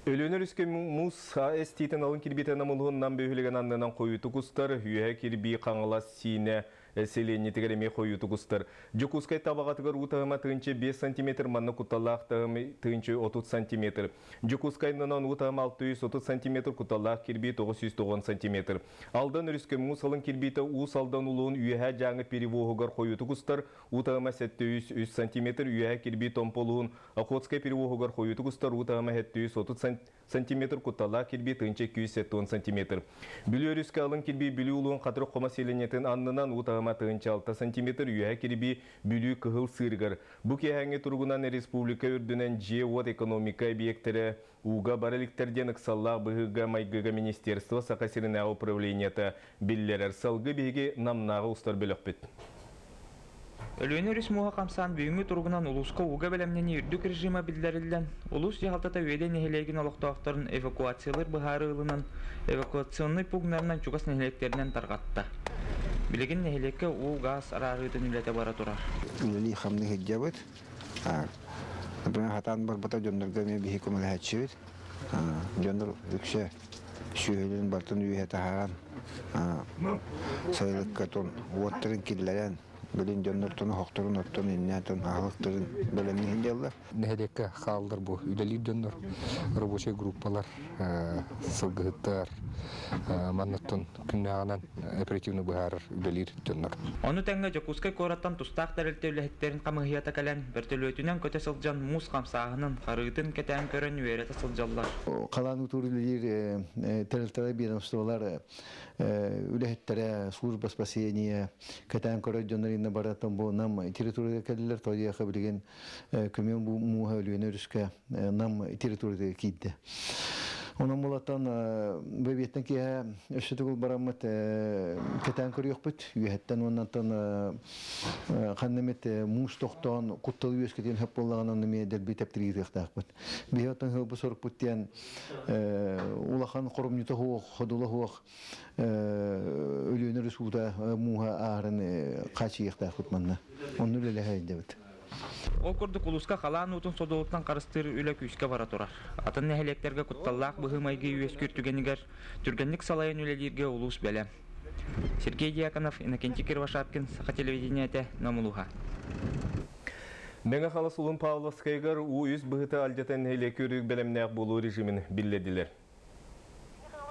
Ölünür üske mus estiten alın kirbiten amulğundan böhülegen anlanan koyutu kustar, üye kirbi kanıla sine seleni tegereme koyutu kustar. Jokuskay tabağatıgar utağıma tığınçı 5 cm manna kutalaq tığınçı 30 cm. Jokuskay nanan utağıma 630 cm kutalaq kirbi 990 cm. Aldan üske mus alın kirbite us aldan uluğun üye janı perivoğugar koyutu kustar, utağıma 700 cm üye kirbi tompoluğun akotskay perivoğugar koyutu kustar, utağıma 730 cm kutala kirbi tınçı 270 cm. Bülüyorüske alın kirbi bülü uluğun katırı koma selenetin anından utağıma tınçı 6 cm üye kirbi bülü kıhıl sırgar. Bu kehenge turgunan Respublika ürdünen Jeot ekonomika obyektleri uga baralikтерден ыксалла быгыга майгыга министерство сакасирина управлениета биллерер салгы беги намнага устар бөлөкпүт. Өлөнөрүс муха камсан бүгүнгү тургунан улуска уга белемнени үрдүк режима билдирилген. Улус жаалтата үйден нехелеген олоктоокторун эвакуациялар быхары ылынан эвакуационный пункттарынан чугас нехелектеринен таргатты. Билеген нехелекке у газ арарытын үлете бара турар. Үлели хамны хеджабыт. Например, хатан барбата жоннорга мен бихи комалахачыбыт. Жоннор үксе сүйелен бартын үйе тахаран. Сайлыккатон уоттарын киллерен. Билин жоннортон хоктурун оттон иннятон агылыктырын белемин делла. Нехелекке халдар бу үлели жоннор рабочий группалар сылгыттар маннаттон күннагынан оперативный быхар үлелир жоннор. Ону тәңге жокускай кораттан тустак дәрелтеулехеттерин камыгыята калан бертөлөтүнөн көтө сылжан муз камсагынын карыытын кетен көрөн үерете сылжаллар. Каланы турулер территория ведомстволар үлехеттере служба спасения кетен көрө жоннорин баратан бу нам территория келлер тоя хабилген көмөн бу муха үлөнөрүскө нам территория кийди. Onun mulatan bebiyeten ki eşitlik baramat keten körüyor bit. Yühetten ondan kandemet mustoktan kutlu yüzketen hep olağan nemi delbi teptiri yaktak bit. Biyatan hep soruk bitiyen ulağan korumnyuta hoğ, hodula hoğ ölüyünü rüsuda muha ağrın kaçı yaktak bit manna. Onu öyle haydi bit. Ол көрдік ұлысқа қалан ұтын содолықтан қарыстыры үлі күйіске бара тұрар. Атын нәхелектерге құтталлақ бұғымайғы үйес көртігенігер, түргенлік салайын үлелерге ұлыс бәлі. Сергей Дьяконов, Иннокентий Кирвашаткин, Саха телевидениеті, Номулуха. Мега халас улын Павловскайгар у-үз бұғыта алдетен нәхелекі үрік бәлемнәқ болу режимін білдеділер.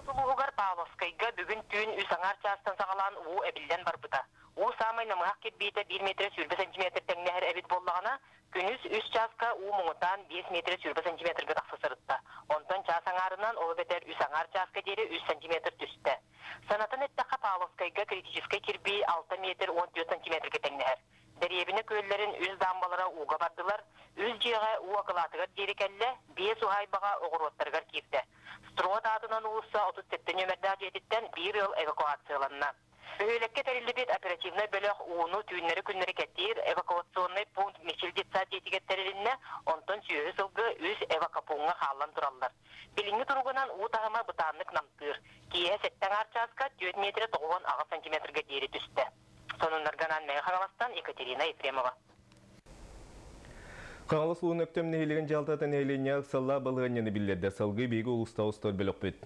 Улуғар Павловскайга бүгін түйін үз аңар частан сағалан у әбілден бар бұта. У самай намыхак кетбейті 1 метр сүрбі сантиметр тәңнәхір әбіт боллағына, күніз 3 часка у мұңытан 5 метр сүрбі сантиметрге тақсысырытта. Онтан час аңарынан ол бетер үз аңар часка дері 3 сантиметр түсті. Санатын әттіға Павловскайга критическай кирби 6 метр 14 сантиметрге тәңнәхір. Дәребіні көйлерін үз дамбалара уға бардылар, үз жиға у ақылатығыр дерекәлі 5 уғайбаға оғыроттарғар кирді. Струат атынан уысы 37 нөмірді жетіттен 1 ел эвакуацияланна. Өйлекке тәрелі бет оперативный бөліқ уыну түйінлері күнлері кәттейір эвакуационный пункт мешел детсад жетігеттерілінне онтон сүйі сылғы өз эвакапуңға қалан тұралар. Біліңі тұрғынан ұтағыма бұтанлық намтыр. Кейе сәттен арчасқа 4 метр 90 сантиметрге дейірі түсті. Сонынларғанан мәң қағаластан Екатерина Ефремова. Қағалас ұлын өктем нәйлеген жалтатын әйлене ақсалла балғанені білдерді. Салғы бейгі ұлыста ұстар бөлік бет.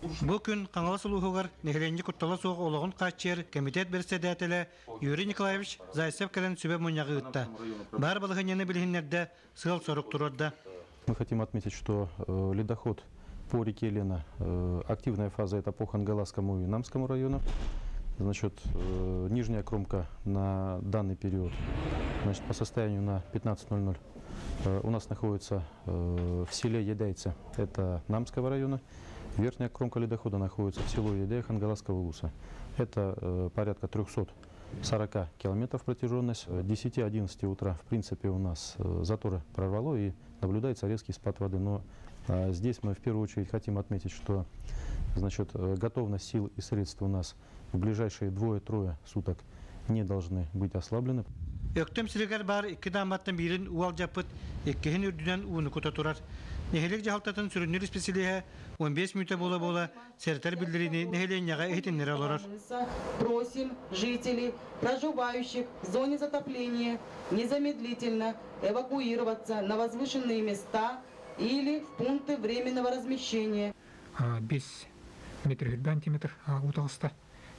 Бұл күн Қаңалас ұлығығыр нехеленді құттала соғы олығын қачер комитет берседәтілі Юрий Николаевич Зайцев кәлін сүбе мұняғы ұтты. Бар балығынені білгендерді сығыл сорық тұрырды. Мы хотим отметить, что ледоход по реке Лена, активная фаза это по Хангаласскому и Намскому району. Значит, нижняя кромка на данный период, значит, по состоянию на 15:00 у нас находится в селе Едайце, это Намского района. Верхняя кромка ледохода находится в село Едая Хангаласского улуса. Это порядка 340 километров протяженность. 10-11 утра, в принципе, у нас заторы прорвало и наблюдается резкий спад воды. Но здесь мы в первую очередь хотим отметить, что значит, готовность сил и средств у нас в ближайшие 2-3 суток не должны быть ослаблены. Өктем сирегер бар 2 даматтан бірін уал жапыт, 2-хін үрдінен уыны көті тұрар. Нехелек жағалтатын сүрінер специалиға 15 минута бола-бола сәртер білдіріне нехеленяға әйтінлер алырар. Просим жителей, проживающих в зоне затопления, незамедлительно эвакуироваться на возвышенные места или в пункты временного размещения. 5 метров антиметр уталыста,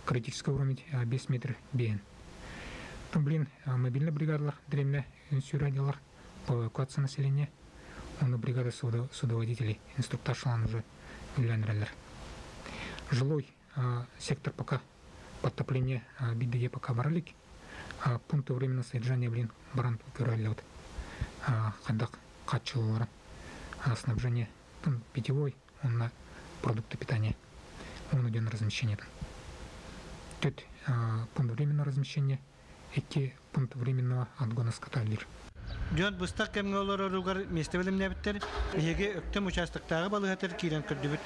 критический уровень 5 метров бен. Там, мобильный бригадалар, древне сюрадилар по эвакуации населения. Он бригада судоводителей, инструктаж уже миллионерлер. Жилой сектор пока подтопление бидеге пока баралик. Пункты временного содержания, баран куралет. Хадак качелора. Снабжение питьевой, он на продукты питания. Он идет на размещение. Тут пункт временного размещения, эти пункты временного отгона скота лир. Жон бустак кемге олар оругар месте билимне биттер. Биге өктем участоктагы балыгатер кирен көрдүбүт.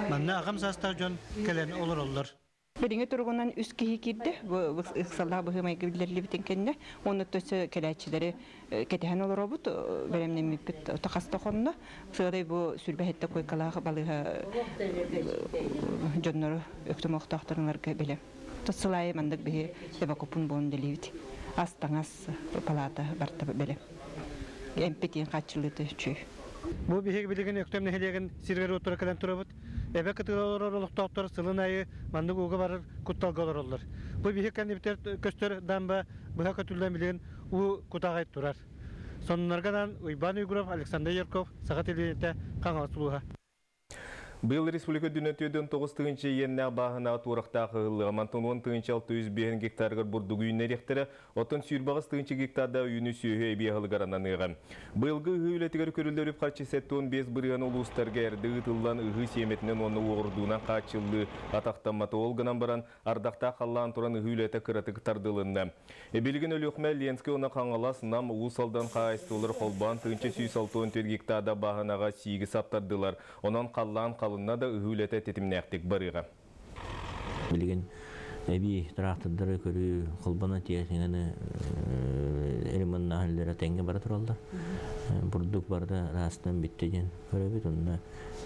Манна агам састар жон келен олар. Бериңе тургунан үс кихи кирди, бу ыксалла быгымай гибилерли битен кенне, оны төсө келечилери кетехан олар бут, беремнеми бит такаста хонно, сырай бу сүрбәһетте койкалага балыга жоннору өктөм октактарыңарга белем. Тосылай мандык бе эвакупун бон деливит. Астаңас палата барта белем. Эмпетин качылыты чүй. Бу бихег билеген өктөм нехелеген сиргер отура калан турабыт. Эбе кытылар токтор сылынайы мандык уга барыр кутталгалар олар. Бу бихег кандибитер көстөр дамба быха көтүлдөн билген у кутагай турар. Соннаргадан Уйбан Уйгуров, Александр Ярков, Сагат Илиетте, Каңалсулуга. Был республика дүнөтөдөн 9-тыгынчы еннә бағына турақтағы ғылы. Амантон 10-тыгынчы 605 гектарғыр бұрдығы үйінне ректері, отын сүйірбағыз тыгынчы гектарда үйіні сүйе әбе ғылғаранан ұйған. Бұйылғы ғылетігер көрілдеріп қарчы сәтті 15 бірген ұлыстарға әрді ұтылан ұғы семетінен оны оғырдуынан қачылды атақтаматы олғынан баран ардақта қаллан тұран ғылеті қыратық тардылынды. Белген өліқмә Ленске оны қаңалас нам ұсалдан қайыстылыр қолбан тыгынчы 164 гектарда бағынаға сигі саптардылар. Онан қаллан қалынна да үгілеті тетімнәқтік барыға. Білген әбей тұрақтырдары көрі қолбана тиесіңені әрімін нағылдары тәңге бара тұралдар. Бұрдық барды растан біттеден көребет, онына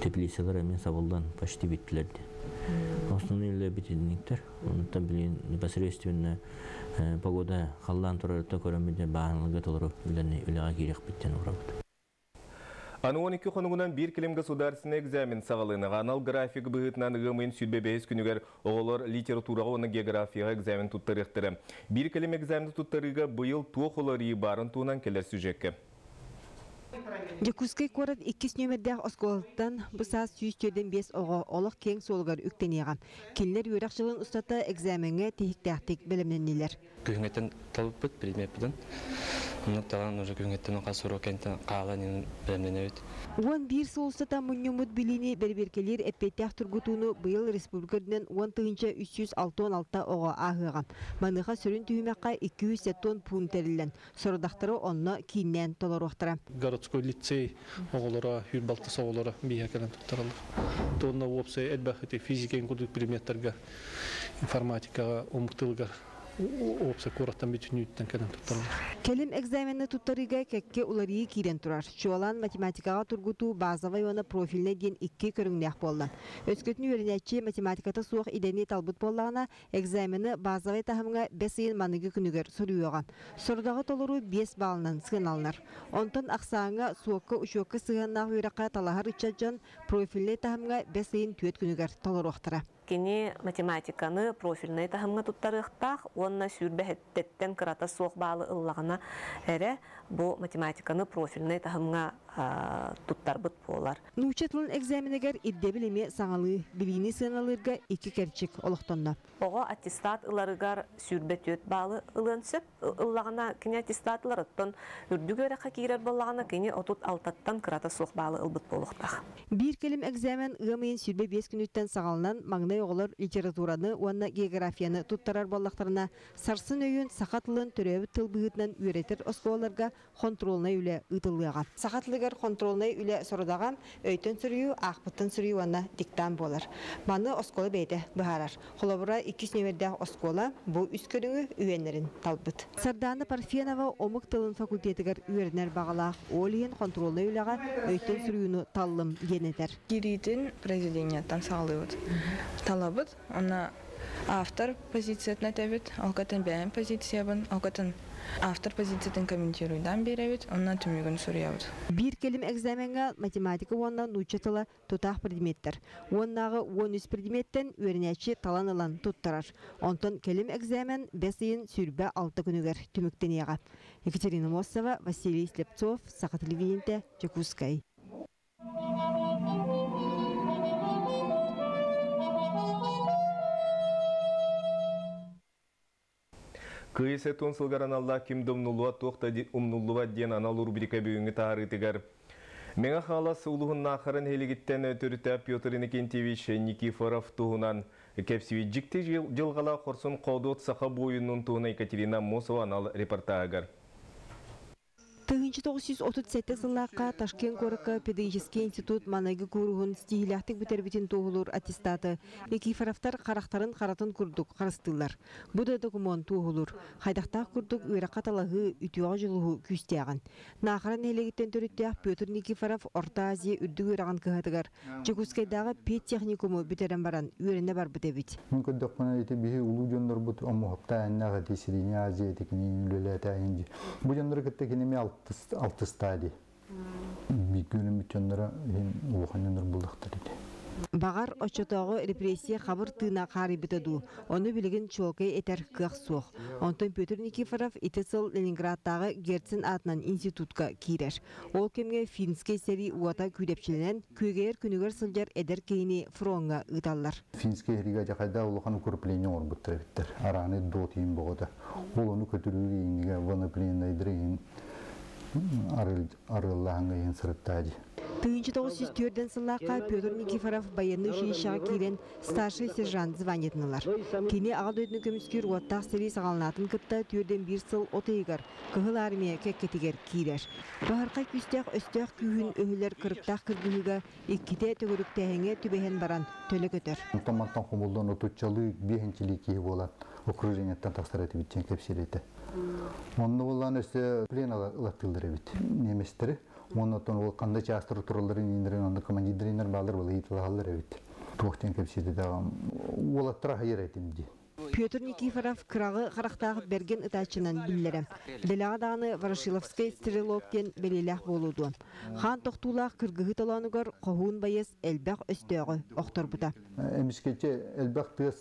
теплисілер әмен сабылдан пашти біттілерді. Осының елі бітедініктер. Онытта білген непосредственно погода қаллан тұрарыта көремеде бағынылығы толыру үліға керек біттен ұрабыды. Аны 12 қонуғынан бір келем государственный экзамен сағалыны анал график бұғытынан ғымын сүрбебейіз күнігер оғылар литератураға оны географияға экзамен тұттарықтыры. Bir келем экзаменді тұттарыға бұйыл тоқылары барын туынан келер сүжекке. Якутский город 2 нөмірдәқ осколаттан бұсас 105 оғы олық кең солғар үктенеға. Келілер өрек жылын ұстата экзаменге тейіктәқтік білімненелер. Күнгеттен талып бұд, предметпіден. Мұнықтаған уже күнгеттен оқа сұру кенттен қағаланын білімнене өт. Он bir солыстата мұннымыд біліні бәрберкелер әппеттәқ тұрғытуыны бұйыл республикадынан 10-тығынша 366 оға ағыған. Маныға сүрін түйімеққа 200 тонн пунктерлен. Сұрыдақтары онына кейіннен толар оқтыра. Городской лицей оғылара, Юрбалтас оғылара бейекелен тұттарылыр. Тоғына опсай әлбәқеті физикаен күдік предметтерге, информатикаға, омықтылығар. Опса кораттан бүтінүйттен кәден тұттарылыр. Келім экзаменні тұттарыға кәкке уларығы кейден тұрар. Чуалан математикаға тұрғыту базовай оны профиліне ден 2 көріңнәқ болдан. Өскөтін өрінәтші математиката суық идені талбыт боллағына экзаменні базовай тахымға 5 айын манығы күнігер сұрыуған. Сұрдағы толыру 5 балынан сығыналынар. Онтан ақсаңға суыққа үшуққа сығыннақ үйраққа талағар үтчаджан профиліне тахымға 5 айын түйет күнігер толыр оқтыра. Кені математиканы профильный тахымға туттарықтақ, онына сүрбәхеттен қырата соқ балы ұллағына әрі бұл математиканы профильный тахымға туттарбыт болар. Нучетлын экзаменегер идде білеме саңалы біліні сыналырға 2 кәрчік олықтонна. Оға аттестат ұларығар сүрбәт өт балы ұлынсып, ұллағына кені аттестат ұларыттын үрдіг өріққа кейрер болағына кені отут алтаттан қырата соқ балы ұлбыт болуқтақ. Bir келім экзамен ғымейін сүрбе 5 күніттен сағалынан маңнай оғылар литератураны, уанна географияны туттарар боллақтарына сарсын өйін сақатылын түрәбі тылбығытынан үйретер осколарға контролына үлі ұтылыға. Сақатылығар контролына үлі сұрыдаған өйтін сүрію, ақпыттын сүрію уанна диктан болар. Маны осколы бейді бұхарар. Қолабыра 2 нөмірдәқ оскола бұл үскөріңі үйенлерін талбыт. Сарданы Парфенова омық тылын факультетігер үйерінер бағалақ олиен контролына үліға өйтін сүріюіні талым енетер. Гиритин президенттан сағылыйыд. Талабыд, она автор позициятна тәбіт, алқатын бәйін позициябын, алқатын Автор позициясын комментируйдан беребит, онна түмүгүн сурябыт. Бир келим экзаменга математика онна нучатыла тутах предметтер. Оннагы 13 предметтен өрнәчи таланылан туттарар. Онтон келим экзамен 5 йын сүрбе 6 күнүгер түмүктенега. Екатерина Мосова, Василий Слепцов, Саха телевидениете, Чекускай. Кыйсы тонсылгаран Аллах кимді умнулуа тоқта умнулуа ден анал рубрика бүйінгі тағарытығар. Меңа қалас ұлығын нақырын хелігіттен түріті Петр Иннокентьевич Никифоров туғынан кәпсіве жікті жылғала қорсын қаудот сақа бойының туғына Екатерина Мосова анал репортагар. 1937 сыллаққа Ташкент Горка педагогический институт манайгы куруғын стихиляқтық бүтербетін тоғылыр аттестаты Никифоровтар қарақтарын қаратын күрдік қарыстылар. Бұда документ тоғылыр. Қайдақтақ күрдік өрі қаталығы үтіуға жылығы күстеғін. Нақыран елегіттен түріттеғ Петр Никифоров Орта Азия үрдік өріған кығатығар. Чекускайдағы пет техникумы бүтерен баран өріне бар бүтебіт. Altı stadi. Bir günün bütünleri uğanınır buldukları. Бағар очотоғы репрессия қабыр тына қари бітаду. Оны білігін чуалкай етер кық соқ. Онтон Петр Никифоров итесіл Ленинградтағы Герцен атынан институтқа кейрер. Ол кемге финский сери уата күдепшіленен көгер күнігер сылжар әдер кейіне фронға ұталар. Финский хериға жақайда олыған көріплейіне орбыттыр біттір. Араны дотиын бұғыда. Ол оны көтіруге еңіге ваныплейіндайдыр ең арылағанға ең сұрыптады. 1904 сыллаққа Петр Никифоров баянны үшейшіға кейлен старший сержант званетінілар. Кені ағал өтіні көміскер уаттақ сәрей сағалынатын күтті түрден бір сыл отайығар, күхіл армия кәккетігер кейлер. Бағарқай күстек өстек күйін өңілер кіріктақ кіргігі еккеде төгіріктәңе түбеген баран төлі көтір. Автоматтан құмылдан отучалы бейінчілі кейі болат, окружениеттен тақсараты біттен кәпсіреті. Онды болған өсті плен алаттылдыры біт, неместері. Оннан ол қандай частыр тураларын индирен, онда командирлер балдар бол италалар бит. Тоқтен кепсиде дагам. Ол аттыра хайыр айтымды. Петр Никифоров крагы қарақтағы берген ытачынан биллерем. Делага даны Ворошиловский стрелоктен белелях болуду. Хан тоқтулақ кыргығы таланугар қоғуын байыз әлбәқ өстөгі оқтор бұта. Эмискече әлбәқ тыз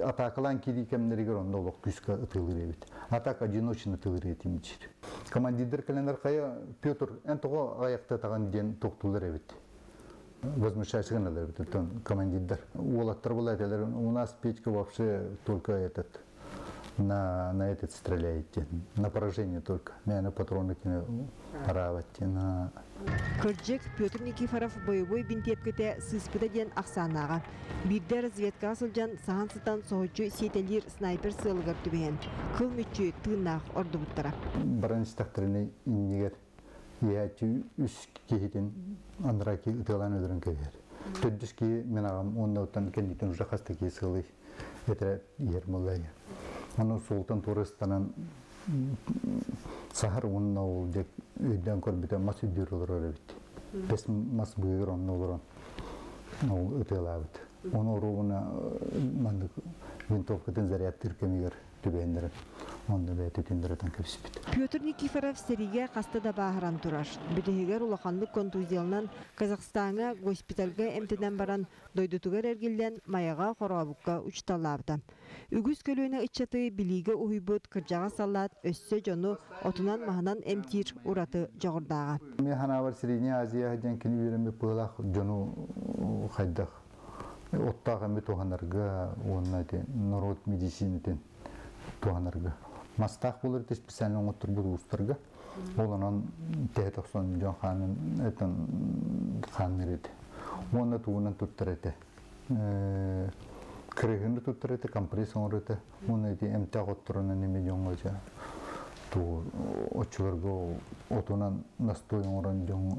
атакалан киди кемнеригер онда олық күскі ытылыр ебет. Атак одиночный ытылыр етімдер. Командир календар қая Петр әнтоғы аяқты таған ден тоқтулыр ебет. Возмущайся надо, командир. Улаттар была, у нас печка вообще только этот на этот стреляете, на поражение только. Меня на патроны равате на. Кырджик Петр Никифоров боевой бинтепкете сыспыда ден Ахсанаға. Бирде разведка асылжан сағансытан соғычу сетелер снайпер сылғыр түбеген. Кыл мүтчі тыңнақ орды бұттара. Бараншы тақтырыны иннегер. Я үш кейден андыраки ытылан өдірін көвер. Төддіс кей мен ағам онда оттан кәндетін ұжа қасты кей сылы етірі ер мұлайы. Оны солтан турыстанан сахар онына ол дек өйден көрбіті мас өйдер олар өребіт. Бес мас бұйыр онына олар ол ытылабыт. Оны ұруғына мандық винтовкадан зарядтыр көмегер түбендірі. Петр Никифоров сериге қасты да бағыран тұрар. Бүдігер улақанлық контузиялынан Казахстанға госпитальға әмтеден баран дойдутығар әргелден маяға қорабыққа ұчталабды. Үгіз көліні ұтчаты білігі ұйбыт кіржаға салат өссі жону отынан мағынан әмтир ұраты жоғырдағы. Мен хана бар Средне Азия жан кені веремі пылақ жону қайдақ. Оттағы әмет оғанарға, народ медицинетен туғанарға. Мастақ болыр де специально оңыттыр бұл ұстырға. Олынан тәтіқсон жон қанын әтін қаныр еді. Оны туғынан тұттыр еді. Кірігінді тұттыр еді, компресс оңыр еді. Оны еді әмтақ оттырынан неме жон ғажа. Очыларға отынан настой оңыран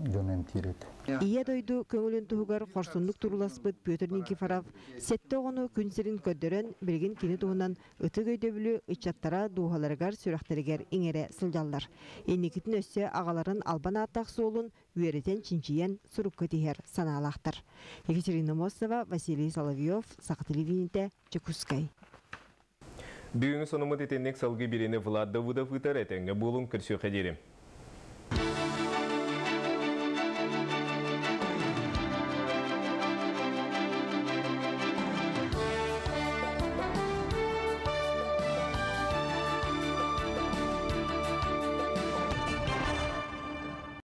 жон әмтер еді. Ие дойду көңілін тұғығар қорсындық тұруласпыт Петр Никифоров сетті оғыны күнсерін көддерін білген кені тұғынан ұты көйдөбілі ұчаттара дуғаларығар сүрәқтерігер еңере сылжалдар. Енекетін өссе ағаларын албан аттақ соолын үйеретен чинчиен сұрыққы тегер саналақтыр. Екатерина Мосова, Василий Соловьев, Сақа телевидениете, Чекускай. Бүгінгі сонымы детеннек салғы берені Влад Давудов ұтар әтеңе болын күрсі қадерім.